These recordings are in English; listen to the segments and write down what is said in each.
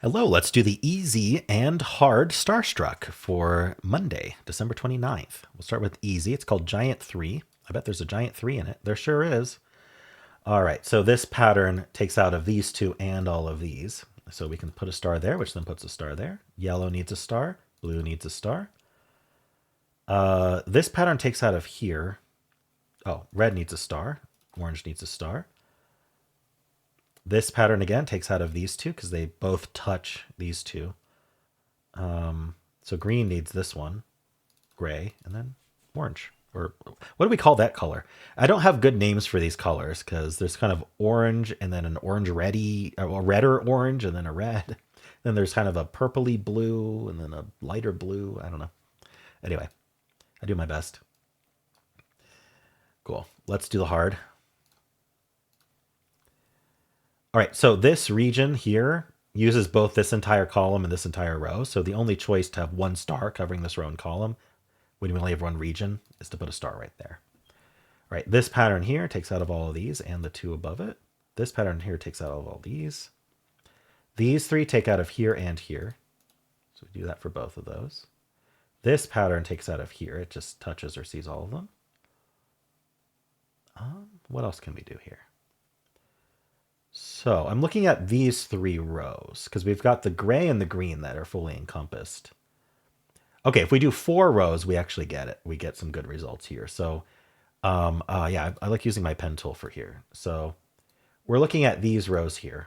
Hello, let's do the easy and hard Starstruck for Monday, December 29th. We'll start with easy. It's called Giant 3. I bet there's a Giant 3 in it. There sure is. All right, so this pattern takes out of these two and all of these. So we can put a star there, which then puts a star there. Yellow needs a star. Blue needs a star. This pattern takes out of here. Oh, red needs a star. Orange needs a star. This pattern again takes out of these two because they both touch these two. So green needs this one, gray, and then orange. Or what do we call that color? I don't have good names for these colors because there's kind of orange and then an orange reddy, or a redder orange and then a red. Then there's kind of a purpley blue and then a lighter blue. I don't know. Anyway, I do my best. Cool. Let's do the hard. All right, so this region here uses both this entire column and this entire row. So the only choice to have one star covering this row and column when you only have one region is to put a star right there. All right, this pattern here takes out of all of these and the two above it. This pattern here takes out of all these. These three take out of here and here. So we do that for both of those. This pattern takes out of here. It just touches or sees all of them. What else can we do here? So I'm looking at these three rows because we've got the gray and the green that are fully encompassed. Okay, if we do 4 rows, we actually get it. We get some good results here. So yeah, I like using my pen tool for here. So we're looking at these rows here.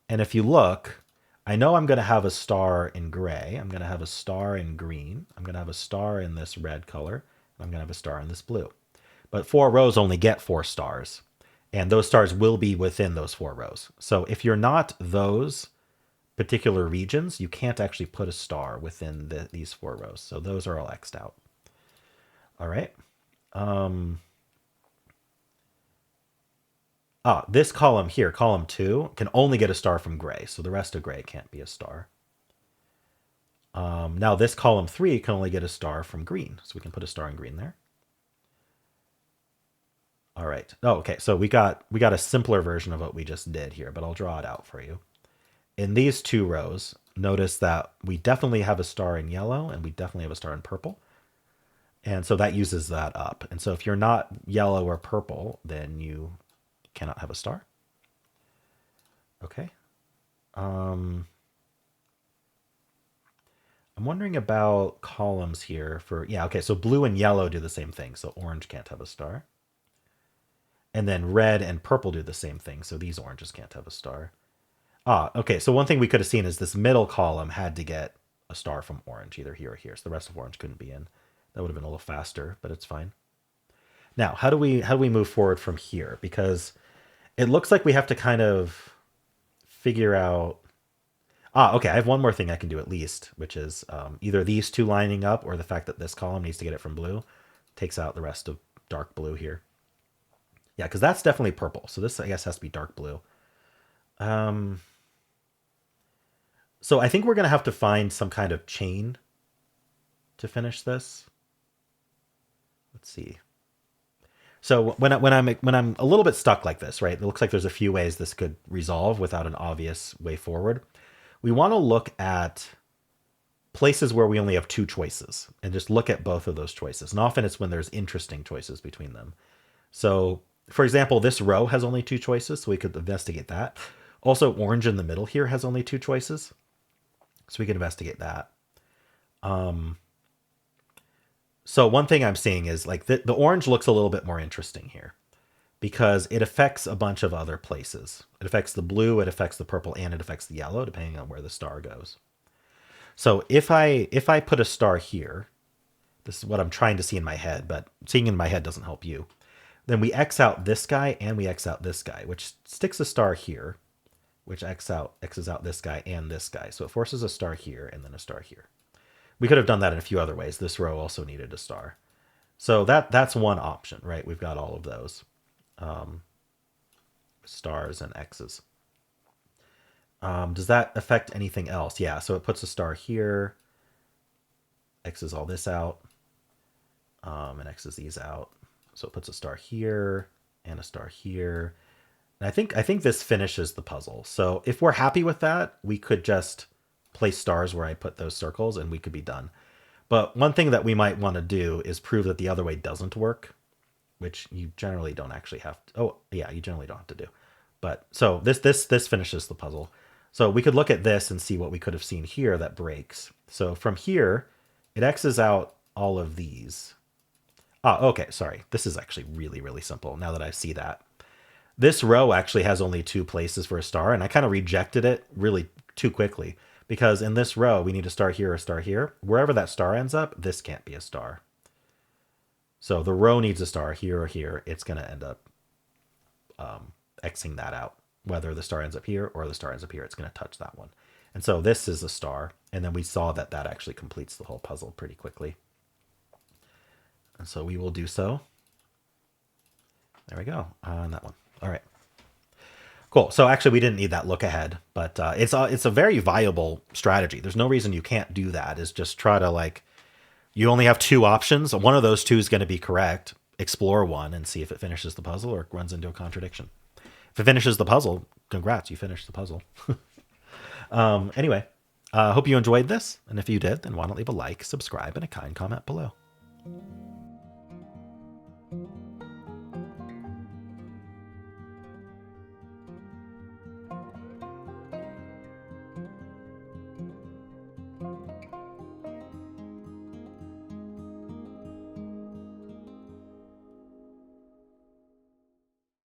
And if you look, I know I'm going to have a star in gray. I'm going to have a star in green. I'm going to have a star in this red color. I'm going to have a star in this blue. But 4 rows only get 4 stars. And those stars will be within those 4 rows. So if you're not those particular regions, you can't actually put a star within these 4 rows. So those are all X'd out. All right. This column here, column 2, can only get a star from gray. So the rest of gray can't be a star. Now this column 3 can only get a star from green. So we can put a star in green there. All right. Oh, okay. So we got a simpler version of what we just did here, but I'll draw it out for you. In these 2 rows, notice that we definitely have a star in yellow and we definitely have a star in purple. And so that uses that up. And so if you're not yellow or purple, then you cannot have a star. Okay. I'm wondering about columns here for, yeah, okay. So blue and yellow do the same thing. So orange can't have a star. And then red and purple do the same thing. So these oranges can't have a star. Okay. So one thing we could have seen is this middle column had to get a star from orange, either here or here. So the rest of orange couldn't be in. That would have been a little faster, but it's fine. Now, how do we move forward from here? Because it looks like we have to kind of figure out. Okay. I have one more thing I can do at least, which is either these two lining up or the fact that this column needs to get it from blue takes out the rest of dark blue here. Yeah, because that's definitely purple. So this, I guess, has to be dark blue. Um, so I think we're going to have to find some kind of chain to finish this. Let's see. So when I'm a little bit stuck like this, right? It looks like there's a few ways this could resolve without an obvious way forward. We want to look at places where we only have 2 choices and just look at both of those choices. And often it's when there's interesting choices between them. So, for example, this row has only 2 choices, so we could investigate that. Also, orange in the middle here has only 2 choices, so we can investigate that. So one thing I'm seeing is like the orange looks a little bit more interesting here because it affects a bunch of other places. It affects the blue, it affects the purple, and it affects the yellow, depending on where the star goes. So if I put a star here, this is what I'm trying to see in my head, but seeing in my head doesn't help you. Then we X out this guy and we X out this guy, which sticks a star here, which X's out this guy and this guy. So it forces a star here and then a star here. We could have done that in a few other ways. This row also needed a star. So that's one option, right? We've got all of those. Stars and X's. Does that affect anything else? Yeah, so it puts a star here, X's all this out, and X's these out. So it puts a star here and a star here. I think this finishes the puzzle. So if we're happy with that, we could just place stars where I put those circles and we could be done. But one thing that we might want to do is prove that the other way doesn't work, which you generally don't actually have to. Oh, yeah, you generally don't have to do. But so this finishes the puzzle. So we could look at this and see what we could have seen here that breaks. So from here, it X's out all of these. Ah, okay, sorry. This is actually really, really simple now that I see that. This row actually has only two places for a star, and I kind of rejected it really too quickly because in this row, we need a star here, a star here. Wherever that star ends up, this can't be a star. So the row needs a star here or here. It's going to end up Xing that out. Whether the star ends up here or the star ends up here, it's going to touch that one. And so this is a star. And then we saw that that actually completes the whole puzzle pretty quickly. And so we will do so. There we go on that one. All right. Cool. So actually, we didn't need that look ahead, but it's a very viable strategy. There's no reason you can't do that. Is just try to like, you only have two options. One of those two is going to be correct. Explore one and see if it finishes the puzzle or runs into a contradiction. If it finishes the puzzle, congrats, you finished the puzzle. Anyway, hope you enjoyed this, and if you did, then why don't leave a like, subscribe, and a kind comment below.